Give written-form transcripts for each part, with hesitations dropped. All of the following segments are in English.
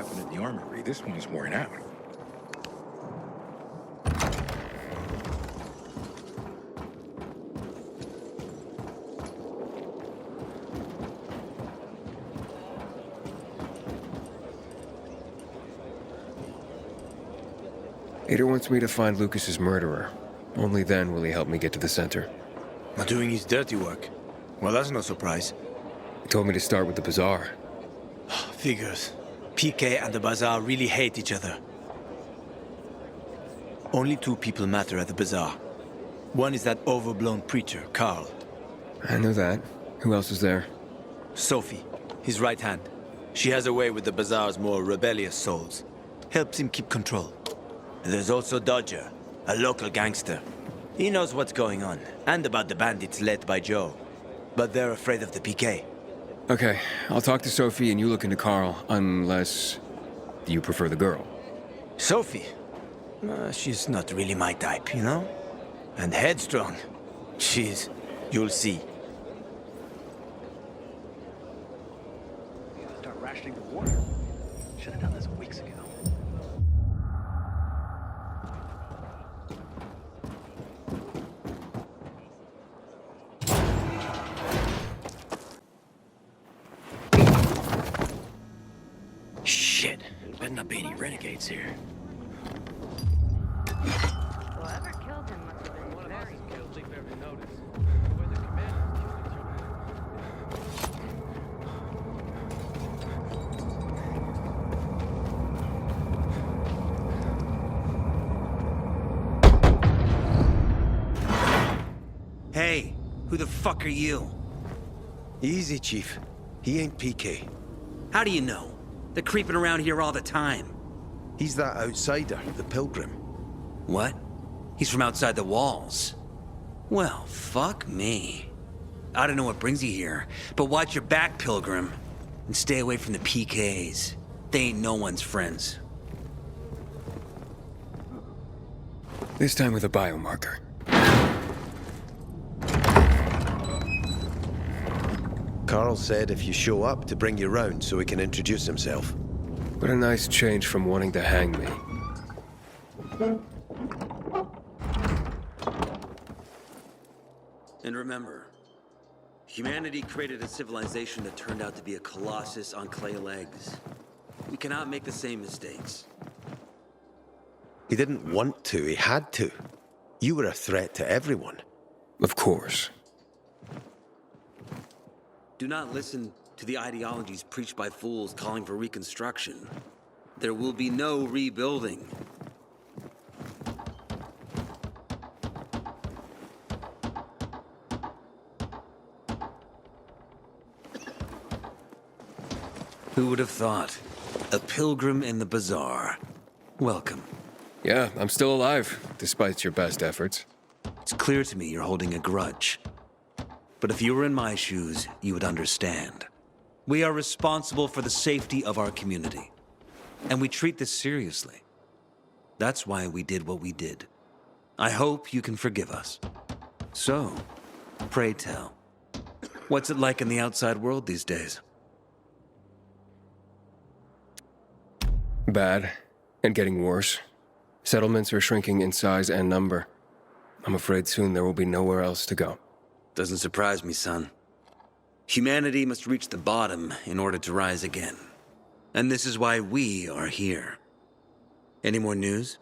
weapon at the armory. This one's worn out. Ader wants me to find Lucas's murderer. Only then will he help me get to the center. Not doing his dirty work. Well, that's no surprise. He told me to start with the bazaar. Figures. PK and the bazaar really hate each other. Only two people matter at the bazaar. One is that overblown preacher, Carl. I know that. Who else is there? Sophie, his right hand. She has a way with the bazaar's more rebellious souls. Helps him keep control. There's also Dodger, a local gangster. He knows what's going on, and about the bandits led by Joe. But they're afraid of the PK. Okay, I'll talk to Sophie and you look into Carl, unless you prefer the girl. Sophie? She's not really my type, you know? And headstrong. You'll see. Start rationing the water. Should have done this weeks ago. Shit. Better not be any renegades here. Whoever killed him must have been very Killed leave every notice. The way the commanders killed each other. Hey, who the fuck are you? Easy, Chief. He ain't PK. How do you know? They're creeping around here all the time. He's that outsider, the pilgrim. What? He's from outside the walls. Well, fuck me. I don't know what brings you here, but watch your back, Pilgrim. And stay away from the PKs. They ain't no one's friends. This time with a biomarker. Carl said if you show up to bring you round so he can introduce himself. What a nice change from wanting to hang me. And remember, humanity created a civilization that turned out to be a colossus on clay legs. We cannot make the same mistakes. He didn't want to, he had to. You were a threat to everyone. Of course. Do not listen to the ideologies preached by fools calling for reconstruction. There will be no rebuilding. Who would have thought? A pilgrim in the bazaar. Welcome. Yeah, I'm still alive, despite your best efforts. It's clear to me you're holding a grudge. But if you were in my shoes, you would understand. We are responsible for the safety of our community. And we treat this seriously. That's why we did what we did. I hope you can forgive us. So, pray tell, what's it like in the outside world these days? Bad, and getting worse. Settlements are shrinking in size and number. I'm afraid soon there will be nowhere else to go. Doesn't surprise me, son. Humanity must reach the bottom in order to rise again. And this is why we are here. Any more news?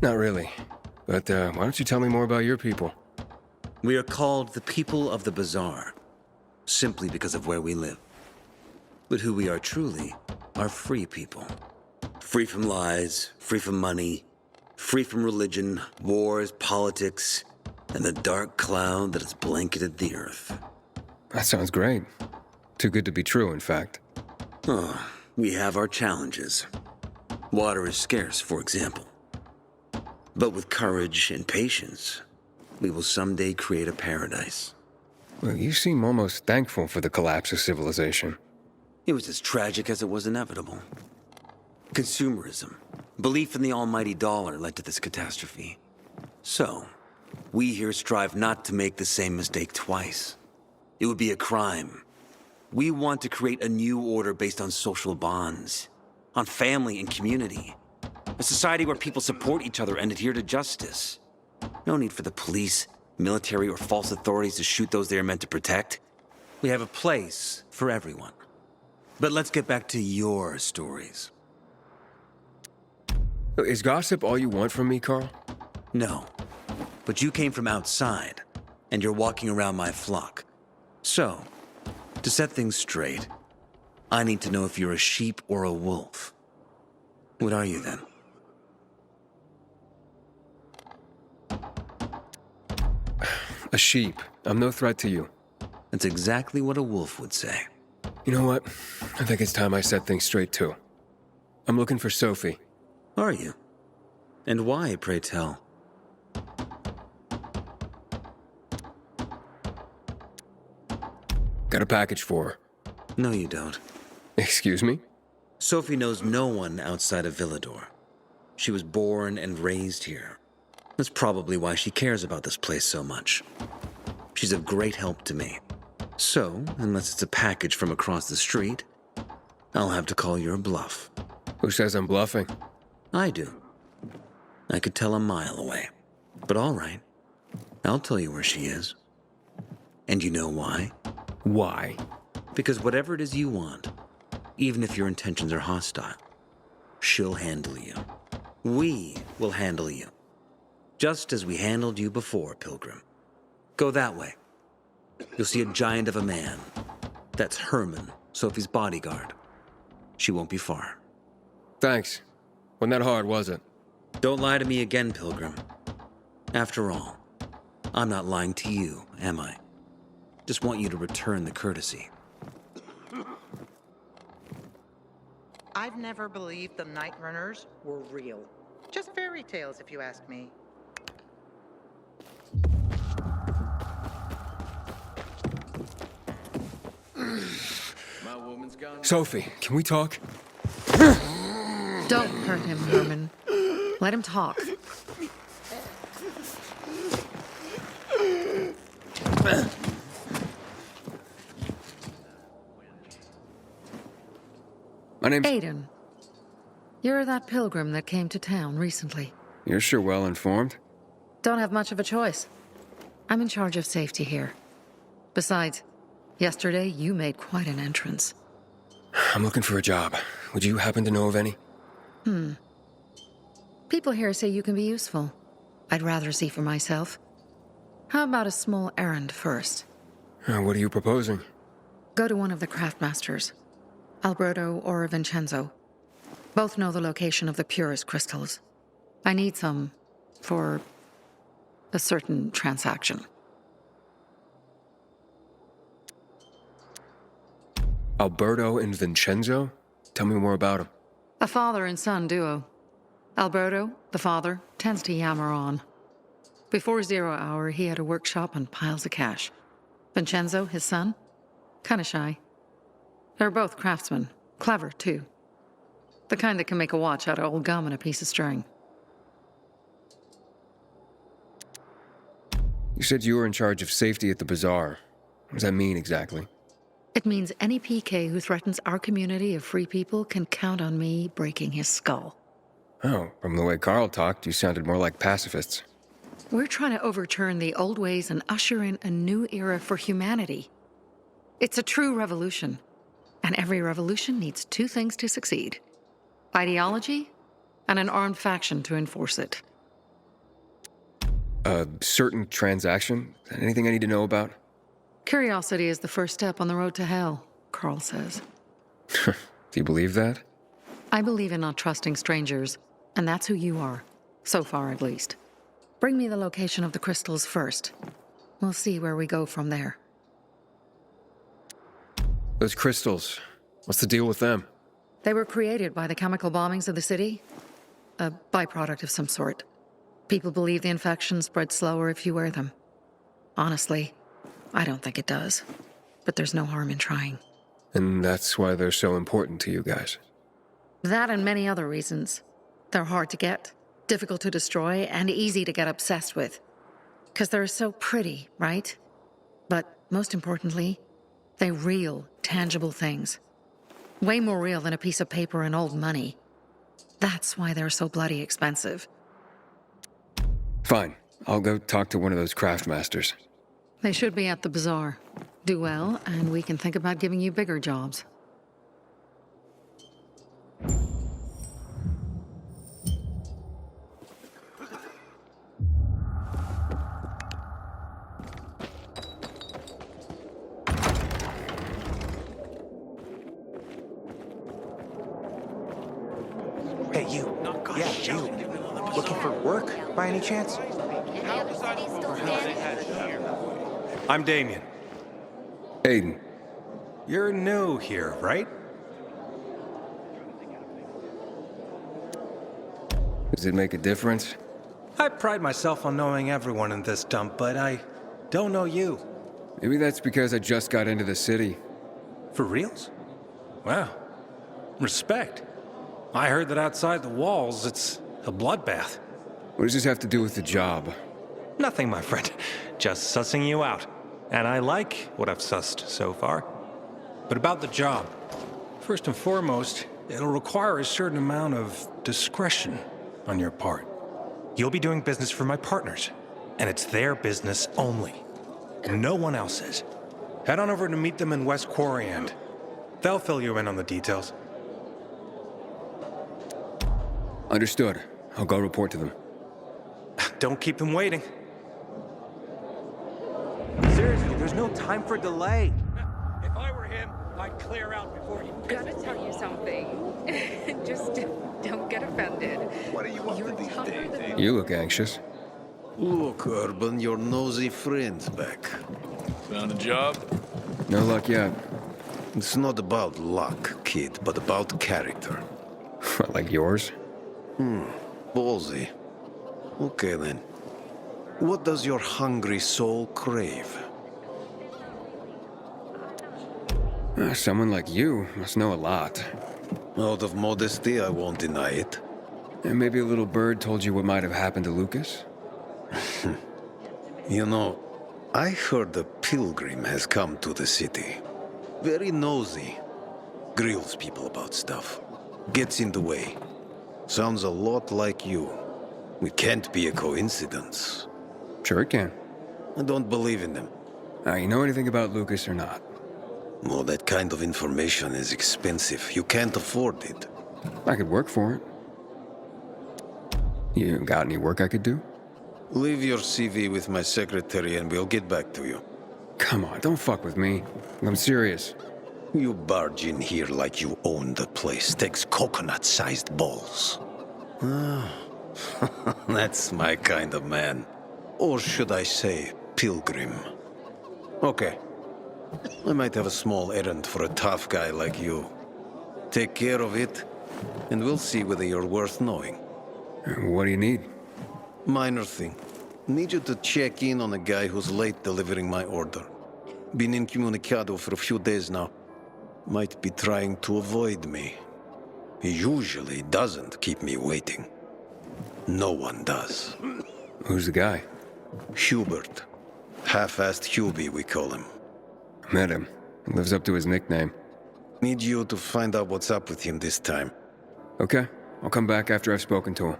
Not really. But why don't you tell me more about your people? We are called the people of the bazaar, simply because of where we live. But who we are truly are free people. Free from lies, free from money, free from religion, wars, politics, and the dark cloud that has blanketed the earth. That sounds great. Too good to be true, in fact. Oh, we have our challenges. Water is scarce, for example. But with courage and patience, we will someday create a paradise. Well, you seem almost thankful for the collapse of civilization. It was as tragic as it was inevitable. Consumerism, belief in the almighty dollar led to this catastrophe. So, we here strive not to make the same mistake twice. It would be a crime. We want to create a new order based on social bonds, on family and community. A society where people support each other and adhere to justice. No need for the police, military, or false authorities to shoot those they are meant to protect. We have a place for everyone. But let's get back to your stories. Is gossip all you want from me, Carl? No. But you came from outside, and you're walking around my flock. So, to set things straight, I need to know if you're a sheep or a wolf. What are you then? A sheep. I'm no threat to you. That's exactly what a wolf would say. You know what? I think it's time I set things straight, too. I'm looking for Sophie. Are you? And why, pray tell? Got a package for her. No, you don't. Excuse me? Sophie knows no one outside of Villador. She was born and raised here. That's probably why she cares about this place so much. She's of great help to me. So, unless it's a package from across the street, I'll have to call your bluff. Who says I'm bluffing? I do. I could tell a mile away. But all right. I'll tell you where she is. And you know why? Why? Because whatever it is you want, even if your intentions are hostile, she'll handle you. We will handle you. Just as we handled you before, Pilgrim. Go that way. You'll see a giant of a man. That's Herman, Sophie's bodyguard. She won't be far. Thanks. Wasn't that hard, was it? Don't lie to me again, Pilgrim. After all, I'm not lying to you, am I? Just want you to return the courtesy. I've never believed the Night Runners were real. Just fairy tales, if you ask me. My woman's gone. Sophie, can we talk? Don't hurt him, Herman. Let him talk. My name's... Aiden. You're that pilgrim that came to town recently. You're sure well informed. Don't have much of a choice. I'm in charge of safety here. Besides, yesterday you made quite an entrance. I'm looking for a job. Would you happen to know of any? People here say you can be useful. I'd rather see for myself. How about a small errand first? What are you proposing? Go to one of the craftmasters. Alberto or Vincenzo. Both know the location of the purest crystals. I need some for a certain transaction. Alberto and Vincenzo? Tell me more about them. A father and son duo. Alberto, the father, tends to yammer on. Before 0 hour, he had a workshop and piles of cash. Vincenzo, his son, kinda shy. They're both craftsmen, clever too. The kind that can make a watch out of old gum and a piece of string. You said you were in charge of safety at the bazaar. What does that mean exactly? It means any PK who threatens our community of free people can count on me breaking his skull. Oh, from the way Carl talked, you sounded more like pacifists. We're trying to overturn the old ways and usher in a new era for humanity. It's a true revolution. And every revolution needs two things to succeed: ideology and an armed faction to enforce it. A certain transaction? Anything I need to know about? Curiosity is the first step on the road to hell, Carl says. Do you believe that? I believe in not trusting strangers, and that's who you are. So far, at least. Bring me the location of the crystals first. We'll see where we go from there. Those crystals, what's the deal with them? They were created by the chemical bombings of the city. A byproduct of some sort. People believe the infection spreads slower if you wear them. Honestly, I don't think it does. But there's no harm in trying. And that's why they're so important to you guys. That and many other reasons. They're hard to get, difficult to destroy, and easy to get obsessed with. Because they're so pretty, right? But most importantly, They're real, tangible things. Way more real than a piece of paper and old money. That's why they're so bloody expensive. Fine. I'll go talk to one of those craft masters. They should be at the bazaar. Do well, and we can think about giving you bigger jobs. Hey, you. Yeah, you. Looking for work, by any chance? I'm Damien. Aiden. You're new here, right? Does it make a difference? I pride myself on knowing everyone in this dump, but I don't know you. Maybe that's because I just got into the city. For reals? Wow. Respect. I heard that outside the walls, it's a bloodbath. What does this have to do with the job? Nothing, my friend. Just sussing you out. And I like what I've sussed so far. But about the job. First and foremost, it'll require a certain amount of discretion on your part. You'll be doing business for my partners, and it's their business only. No one else's. Head on over to meet them in West Quarry End. They'll fill you in on the details. Understood. I'll go report to them. Don't keep them waiting. Seriously, there's no time for delay. If I were him, I'd clear out before he... Gotta tell you something. Just don't get offended. What are you up to these days? You look anxious. Look, Urban, your nosy friend's back. Found a job? No luck yet. It's not about luck, kid, but about character. Like yours? Ballsy. Okay, then. What does your hungry soul crave? Someone like you must know a lot. Out of modesty, I won't deny it. And maybe a little bird told you what might have happened to Lucas? You know, I heard a pilgrim has come to the city. Very nosy. Grills people about stuff. Gets in the way. Sounds a lot like you. It can't be a coincidence. Sure it can. I don't believe in them. You know anything about Lucas or not? Well, that kind of information is expensive. You can't afford it. I could work for it. You got any work I could do? Leave your CV with my secretary and we'll get back to you. Come on, don't fuck with me. I'm serious. You barge in here like you own the place. Takes coconut-sized balls. That's my kind of man. Or should I say, pilgrim. Okay. I might have a small errand for a tough guy like you. Take care of it, and we'll see whether you're worth knowing. What do you need? Minor thing. Need you to check in on a guy who's late delivering my order. Been incommunicado for a few days now. Might be trying to avoid me. He usually doesn't keep me waiting. No one does. Who's the guy? Hubert. Half-assed Hubie, we call him. Met him. He lives up to his nickname. Need you to find out what's up with him this time. Okay. I'll come back after I've spoken to him.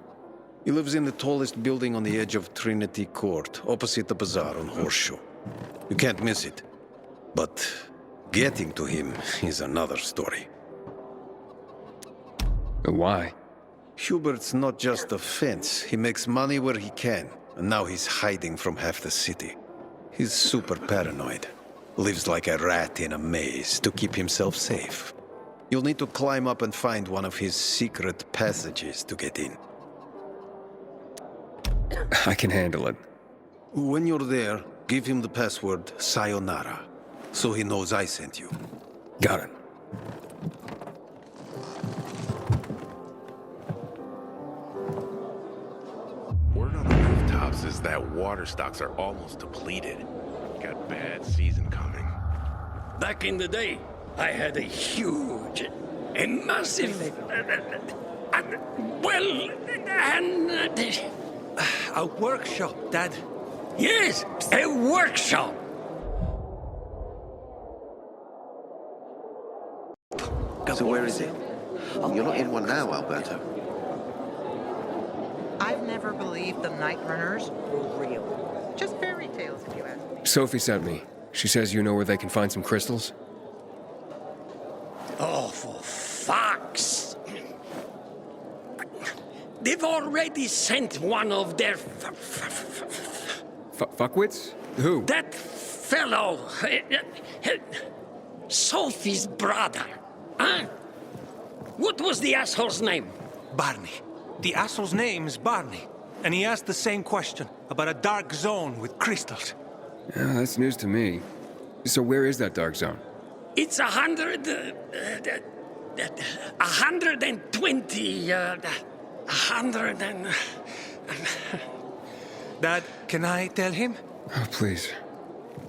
He lives in the tallest building on the edge of Trinity Court, opposite the bazaar on Horseshoe. You can't miss it. But getting to him is another story. Why? Hubert's not just a fence. He makes money where he can, and now he's hiding from half the city. He's super paranoid. Lives like a rat in a maze to keep himself safe. You'll need to climb up and find one of his secret passages to get in. I can handle it. When you're there, give him the password Sayonara, so he knows I sent you. Got it. Word on the rooftops is that water stocks are almost depleted. Got bad season coming. Back in the day, I had a huge, a massive, A workshop, Dad. yes, a workshop. So where is he? You're not in one now, Alberto. I've never believed the Night Runners were real. Just fairy tales, if you ask me. Sophie sent me. She says you know where they can find some crystals? Oh, for fuck's... They've already sent one of their... Fuckwits? Who? That fellow... Sophie's brother. Huh? What was the asshole's name? Barney. The asshole's name is Barney. And he asked the same question about a dark zone with crystals. Yeah, that's news to me. So where is that dark zone? It's 120... 100 and... Dad, can I tell him? Oh, please.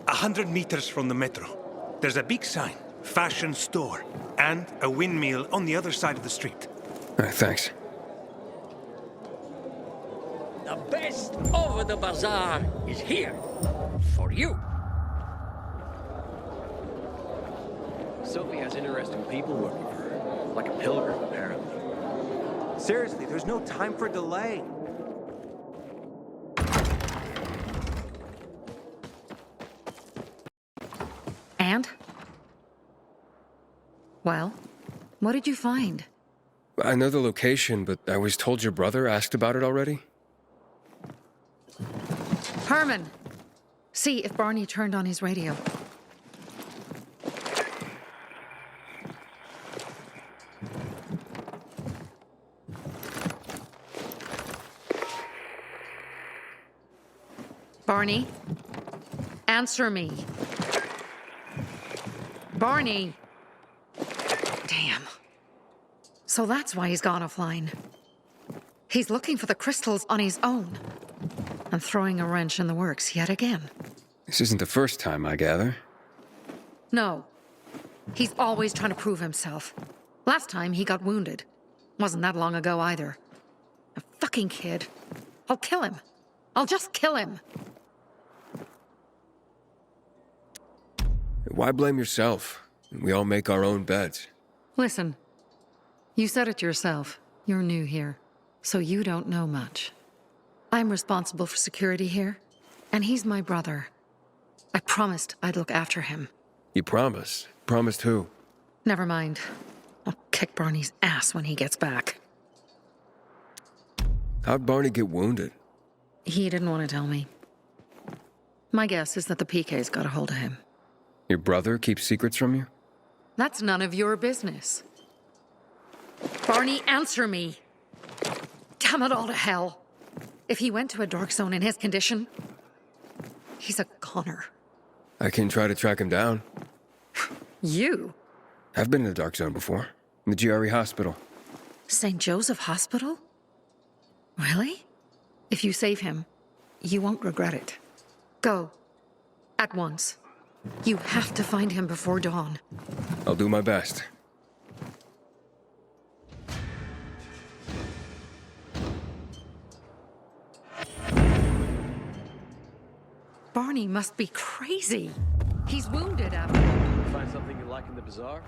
100 meters from the metro. There's a big sign, fashion store, and a windmill on the other side of the street. All right, thanks. The best of the bazaar is here. For you. Sophie has interesting people working for her. Like a pilgrim, apparently. Seriously, there's no time for delay. And? Well, what did you find? I know the location, but I was told your brother asked about it already. Herman! See if Barney turned on his radio. Barney? Answer me. Barney! Damn. So that's why he's gone offline. He's looking for the crystals on his own. And throwing a wrench in the works yet again. This isn't the first time, I gather. No. He's always trying to prove himself. Last time he got wounded. Wasn't that long ago either. A fucking kid. I'll kill him. I'll just kill him. Why blame yourself? We all make our own beds. Listen. You said it yourself. You're new here. So you don't know much. I'm responsible for security here, and he's my brother. I promised I'd look after him. You promised? Promised who? Never mind. I'll kick Barney's ass when he gets back. How'd Barney get wounded? He didn't want to tell me. My guess is that the PK's got a hold of him. Your brother keeps secrets from you? That's none of your business. Barney, answer me! Damn it all to hell! If he went to a dark zone in his condition, he's a goner. I can try to track him down. You? I've been in a dark zone before. In the GRE hospital. St. Joseph Hospital? Really? If you save him, you won't regret it. Go. At once. You have to find him before dawn. I'll do my best. Barney must be crazy. He's wounded, Abby. Find something you like in the bazaar?